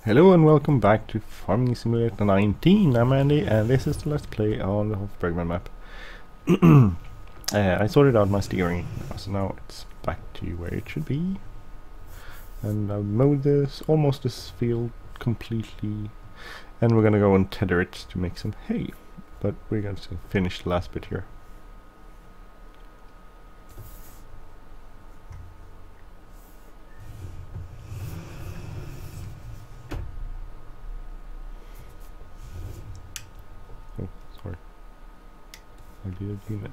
Hello and welcome back to Farming Simulator 19. I'm Andy and this is the Let's Play on the Hof Bergmann map. I sorted out my steering, so now it's back to where it should be. And I've mowed almost this field completely. And we're gonna go and tether it to make some hay. But we're going to finish the last bit here. Oh, sorry. I did it.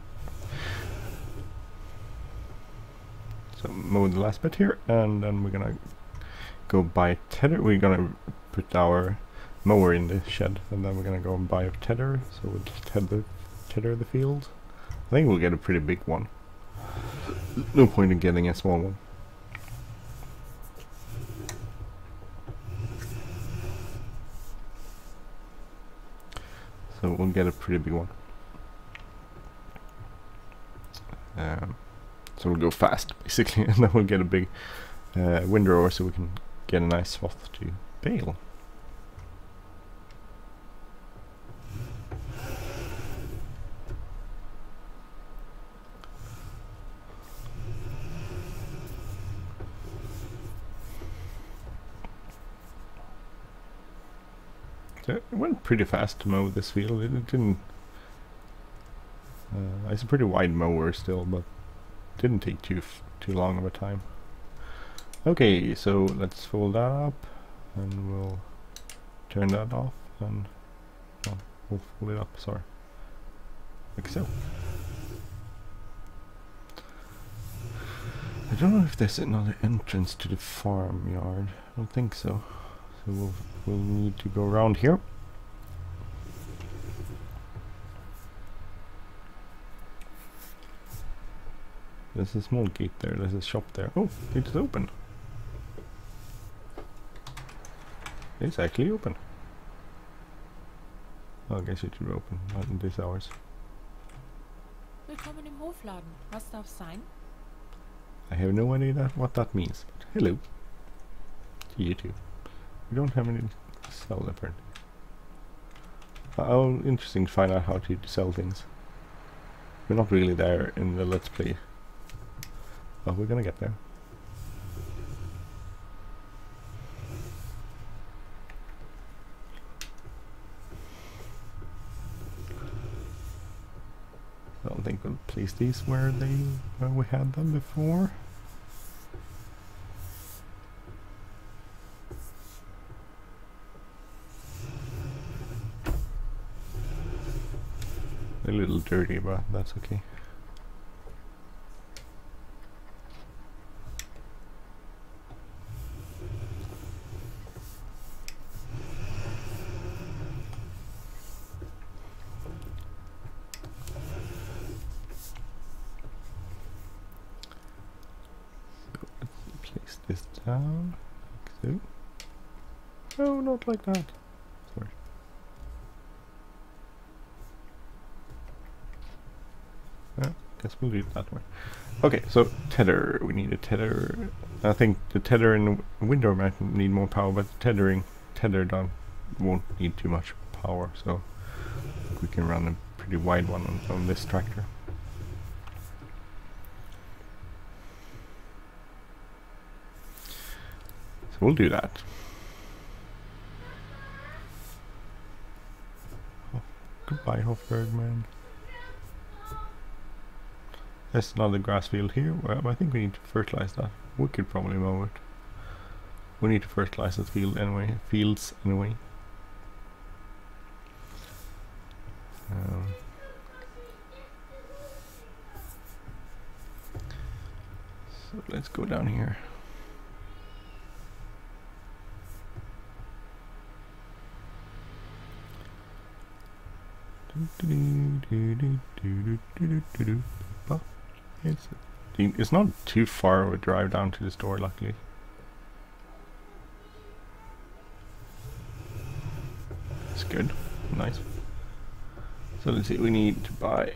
So mow the last bit here, and then we're gonna go buy a tether. We're gonna put our mower in the shed, and then we're gonna go and buy a tether. So we'll just tether the field. I think we'll get a pretty big one. No point in getting a small one. So we'll get a pretty big one. So we'll go fast, basically, and then we'll get a big windrower so we can get a nice swath to bale. So it went pretty fast to mow this field. It didn't. It's a pretty wide mower still, but didn't take too long of a time. Okay, so let's fold that up and we'll turn that off and we'll fold it up, sorry, like so. I don't know if there's another entrance to the farmyard. I don't think so. So we'll need to go around here. There's a small gate there, there's a shop there. Oh, it's open. It's actually open. Oh, I guess it should be open, not in these hours. Willkommen im Hofladen. Was darf sein? I have no idea what that means, but hello. To you too. We don't have any to sell apparently. Oh, interesting to find out how to sell things. We're not really there in the Let's Play. Well, we're gonna get there. I don't think we'll place these where we had them before. A little dirty, but that's okay. Place this down, like so. No, not like that. Sorry. Guess we'll do it that way. Okay, so tether. We need a tether. I think the tether in the window might need more power, but the tether won't need too much power, so I think we can run a pretty wide one on this tractor. We'll do that. Oh, goodbye, Hof Bergmann. There's another grass field here. Well, I think we need to fertilize that. We could probably mow it. We need to fertilize that fields anyway. So let's go down here. It's not too far of a drive down to the store, luckily. It's good, nice. So let's see, we need to buy.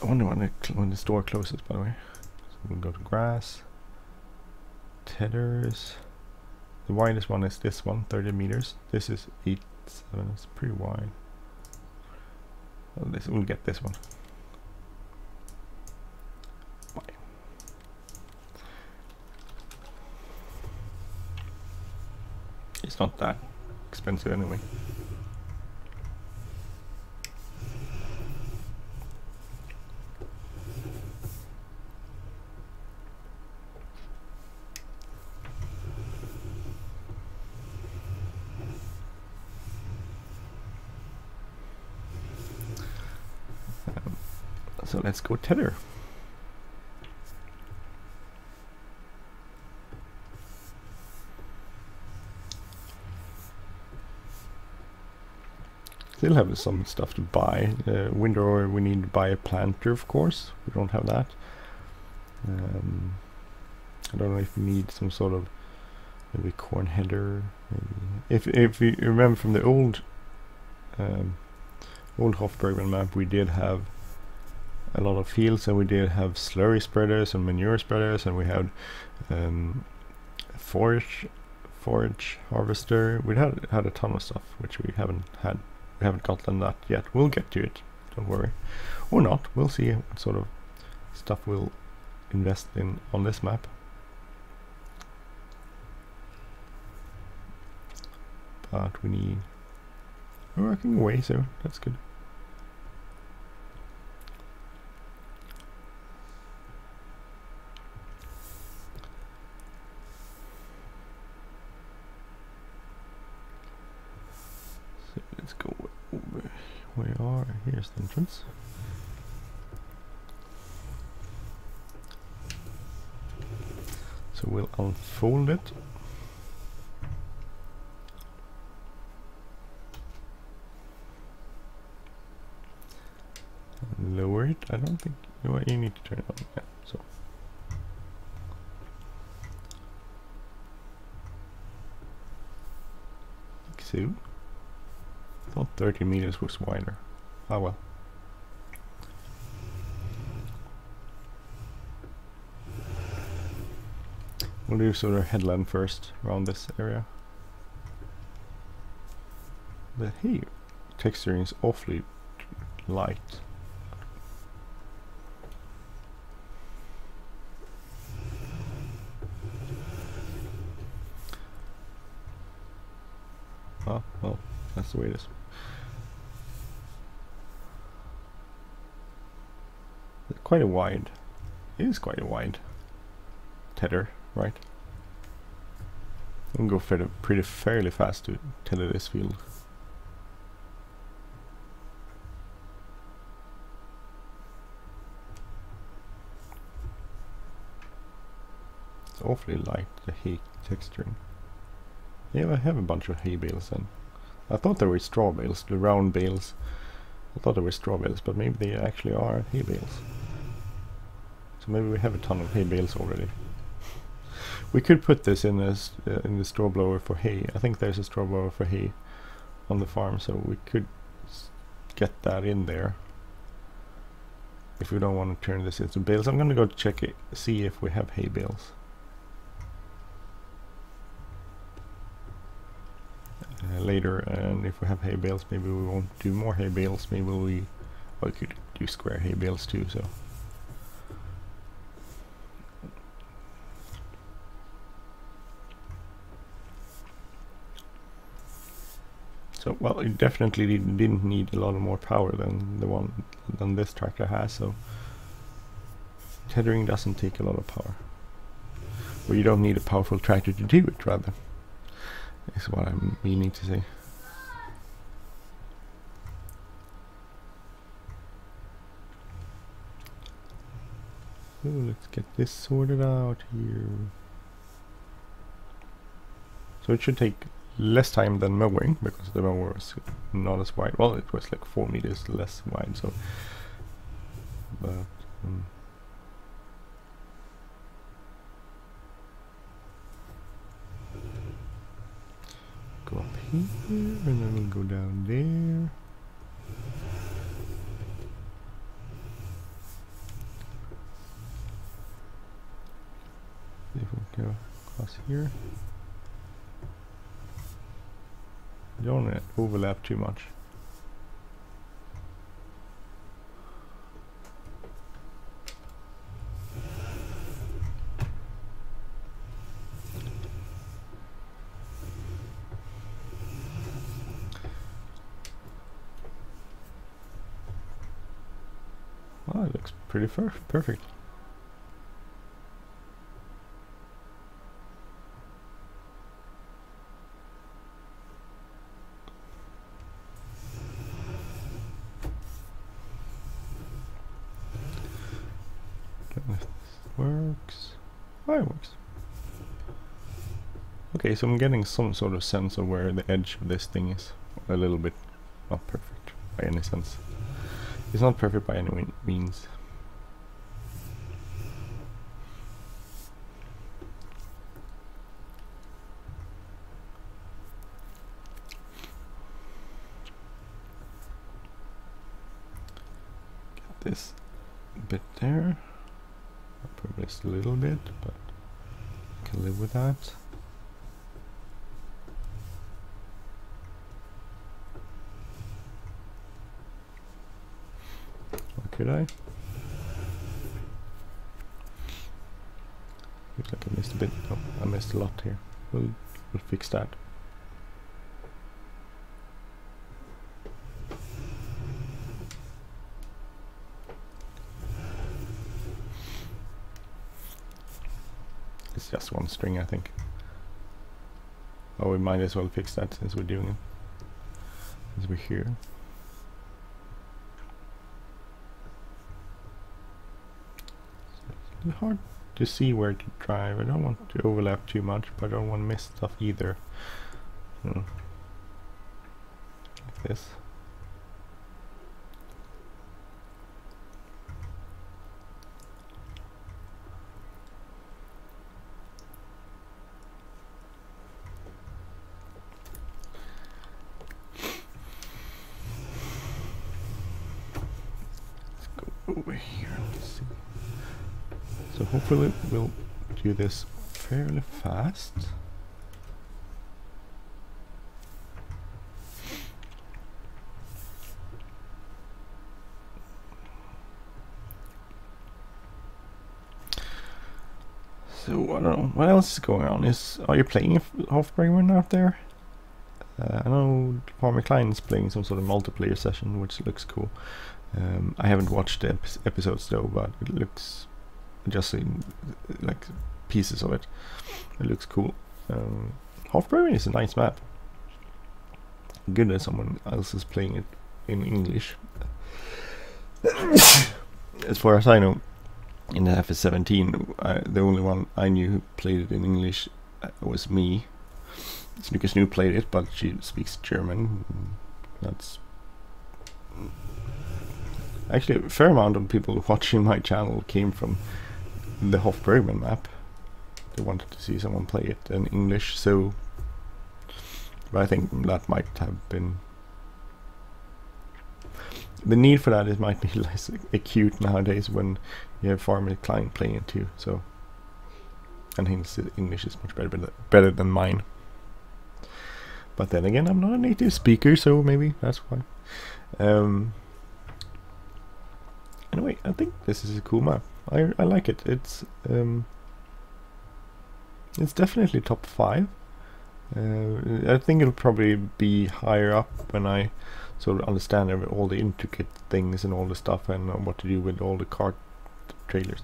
I wonder when the store closes, by the way. So we'll go to grass, tethers, The widest one is this one, 30 meters. This is 8.7. It's pretty wide. Well, this we'll get this one. Bye. It's not that expensive anyway. So let's go tether. Still have some stuff to buy. Window, we need to buy a planter, of course. We don't have that. I don't know if we need some sort of maybe corn header. Maybe. If you remember from the old Hof Bergmann map, we did have a lot of fields, and we did have slurry spreaders and manure spreaders, and we had forage harvester. We had a ton of stuff which we haven't had. We haven't gotten that yet. We'll get to it, don't worry. Or not, we'll see what sort of stuff we'll invest in on this map. But we need... we're working away, so that's good. So let's go over. Here's the entrance. So we'll unfold it. And lower it. I don't think you need to turn it on. Yeah, so. Like so. I thought 30 meters was wider. Ah well. We'll do sort of headland first around this area. The hay texturing is awfully light. Oh, well, that's the way it is. It's quite a wide. It is quite a wide tether, right? I can go fairly fast to tether this field. It's awfully light, the hay texturing. Yeah, I have a bunch of hay bales then. I thought they were straw bales, the round bales. I thought they were straw bales, but maybe they actually are hay bales. So maybe we have a ton of hay bales already. We could put this in the straw blower for hay. I think there's a straw blower for hay on the farm, so we could get that in there. If we don't want to turn this into bales, I'm gonna go check it, see if we have hay bales. Later, and if we have hay bales, maybe we won't do more hay bales. Maybe we could do square hay bales too. So well, it definitely didn't need a lot of more power than this tractor has. So tethering doesn't take a lot of power. Well, you don't need a powerful tractor to do it, rather. Is what I'm meaning to say. So let's get this sorted out here. So it should take less time than mowing, because the mower was not as wide. Well, it was like 4 meters less wide, so but go up here, and then we'll go down there. See if we can go across here. You don't want to overlap too much. Well, it looks pretty perfect. Don't know if this works. Oh, it works. Okay, so I'm getting some sort of sense of where the edge of this thing is. A little bit not perfect by any sense. It's not perfect by any means. Get this bit there. Probably just a little bit, but I can live with that. Could I? Looks like I missed a bit. Oh, I missed a lot here. We'll fix that. It's just one string, I think. Oh, we might as well fix that since we're doing it. Since we're here. It's hard to see where to drive. I don't want to overlap too much, but I don't want to miss stuff either. Like this. Let's go over here and see. So hopefully we'll do this fairly fast. So I don't know what else is going on. Are you playing Hof Bergmann out there? I know Farmer Klein is playing some sort of multiplayer session, which looks cool. I haven't watched the episodes though, but it looks. Just seen like pieces of it. It looks cool. Hof Bergmann is a nice map. Good that someone else is playing it in English. As far as I know, in the FS17, the only one I knew who played it in English was me. Snooker Snoop played it, but she speaks German. That's actually a fair amount of people watching my channel came from the Hof Bergmann map. They wanted to see someone play it in English, so but I think that might have been the need for that. It might be less acute nowadays when you have Farmer Klein playing it too. So, and his English is much better than mine. But then again, I'm not a native speaker, so maybe that's why. Anyway, I think this is a cool map. I like it. It's definitely top 5. I think it'll probably be higher up when I sort of understand all the intricate things and all the stuff and what to do with all the cart trailers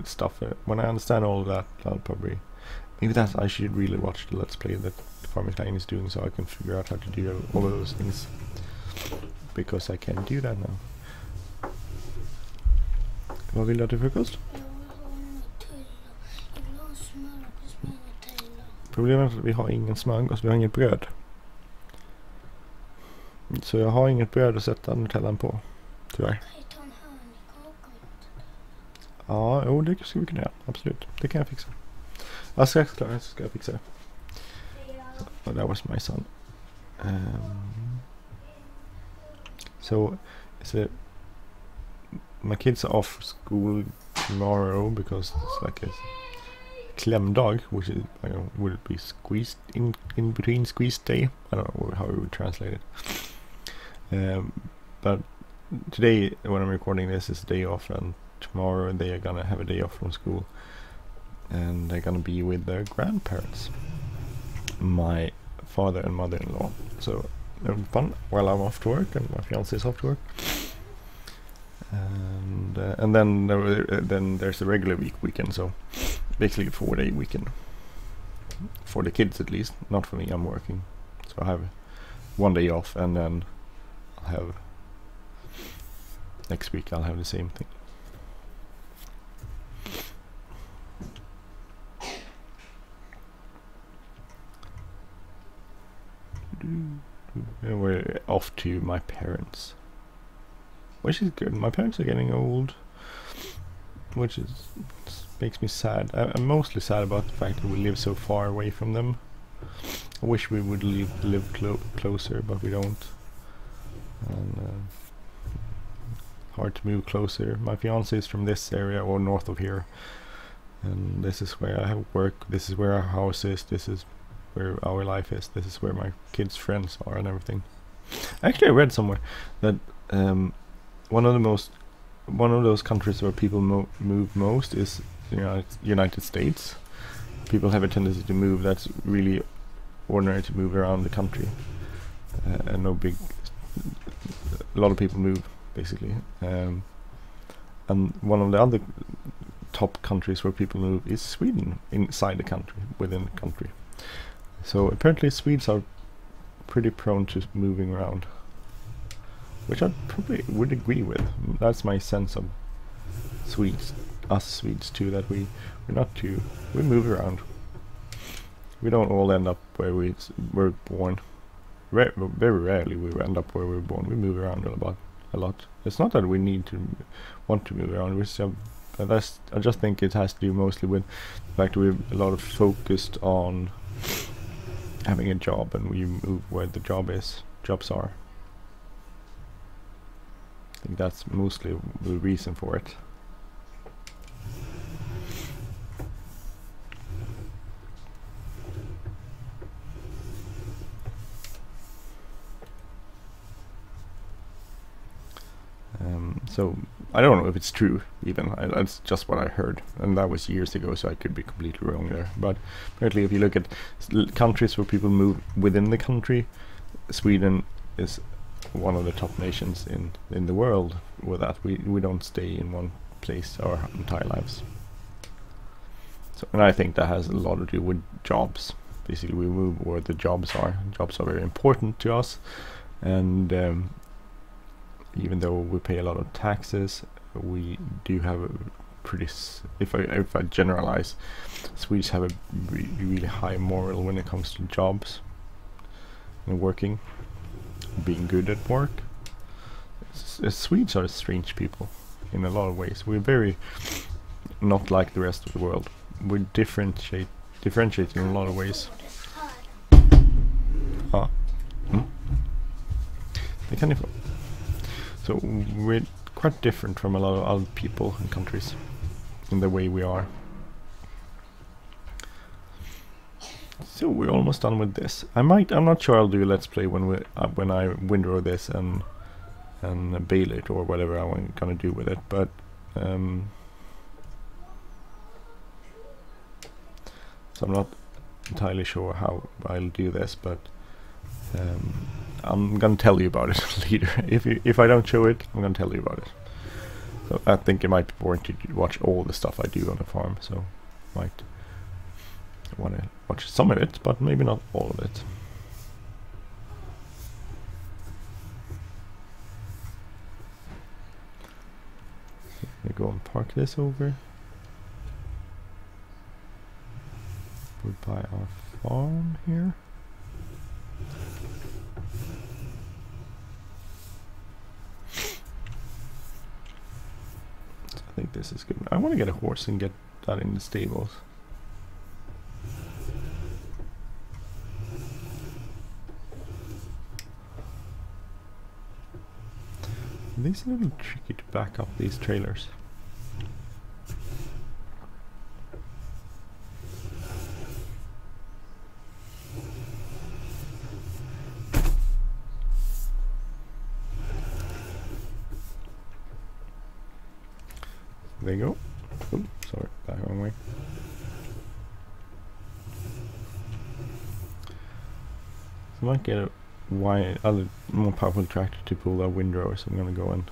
stuff. When I understand all of that, I'll probably I should really watch the Let's Play that Farmer Klein is doing, so I can figure out how to do all of those things, because I can do that now. Vad vill du att till frukost? Problemet är att vi har ingen smörgås, vi har inget bröd. Så jag har inget bröd att sätta Nutellan på, tyvärr. Ja, jo, det skulle vi kunna göra, absolut. Det kan jag fixa. Ja, strax klar, så ska jag fixa det. Oh, that was my son. So my kids are off school tomorrow because it's like a klämdag, which is, I don't know, would it be squeezed in between squeezed day? I don't know how we would translate it. But today, when I'm recording this, is a day off, and tomorrow they are gonna have a day off from school, and they're gonna be with their grandparents, my father and mother-in-law. So having fun while I'm off to work and my fiance is off to work. And then there's the regular weekend, so basically a 4-day weekend for the kids, at least. Not for me, I'm working, so I have 1 day off, and then I'll have next week I'll have the same thing. And we're off to my parents, which is good. My parents are getting old, which makes me sad. I'm mostly sad about the fact that we live so far away from them. I wish we would live closer, but we don't. And hard to move closer. My fiance is from this area, or north of here, and this is where I have work. This is where our house is. This is where our life is. This is where my kids' friends are and everything. Actually, I read somewhere that one of those countries where people move most is United States. People have a tendency to move. That's really ordinary to move around the country, and a lot of people move basically. And one of the other top countries where people move is Sweden, inside the country, within the country. So apparently Swedes are pretty prone to moving around, which I probably would agree with. That's my sense of Swedes, us Swedes too, that we move around. We don't all end up where we were born. Very rarely we end up where we were born. We move around a lot. It's not that we want to move around. I just think it has to do mostly with the fact that we're a lot of focused on having a job, and we move where the jobs are. I think that's mostly the reason for it. So I don't know if it's true even. That's just what I heard, and that was years ago, so I could be completely wrong there. But apparently if you look at countries where people move within the country, Sweden is one of the top nations in the world with that. We don't stay in one place our entire lives. So, and I think that has a lot to do with jobs. Basically we move where the jobs are. Jobs are very important to us, and even though we pay a lot of taxes, we do have a pretty, if I generalize, Swedes have a really high moral when it comes to jobs and working, being good at work. Swedes are strange people in a lot of ways. We're very not like the rest of the world. We differentiate in a lot of ways. Det kan ni få. So we're quite different from a lot of other people and countries in the way we are. So we're almost done with this. I'm not sure I'll do a let's play when I windrow this and bale it or whatever I'm gonna do with it, but so I'm not entirely sure how I'll do this, but I'm gonna tell you about it later. If I don't show it, I'm gonna tell you about it. So I think it might be boring to watch all the stuff I do on the farm, so might want to watch some of it, but maybe not all of it. So we go and park this over. We're by our farm here. I think this is good. I want to get a horse and get that in the stables. These are a little tricky to back up these trailers. There you go. Oh, sorry, back wrong way. So I might get a other more powerful tractor to pull that windrower, so I'm gonna go in.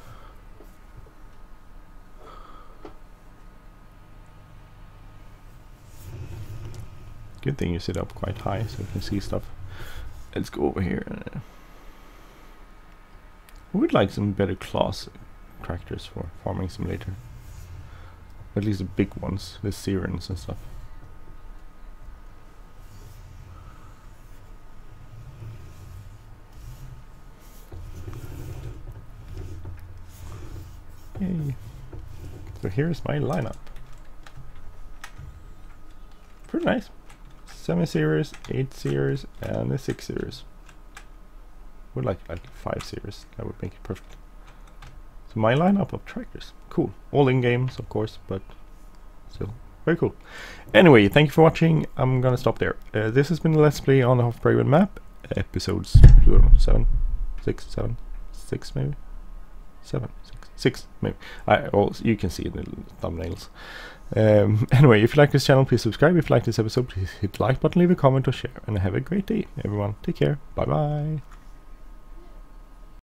Good thing you sit up quite high so you can see stuff. Let's go over here. I would like some better class tractors for Farming Simulator. At least the big ones, the Sirens and stuff. Yay. So here's my lineup. Pretty nice. 7 series, 8 series, and a 6 series. Would like 5 series. That would make it perfect. So my lineup of tractors. Cool. All in games, of course, but still very cool. Anyway, thank you for watching. I'm gonna stop there. This has been a Let's Play on the Hof Bergmann map. Episodes 7, 6, 7, 6 maybe? 7, 6 maybe. You can see in the thumbnails. Anyway, if you like this channel, please subscribe. If you like this episode, please hit the like button, leave a comment or share. And have a great day, everyone. Take care. Bye bye.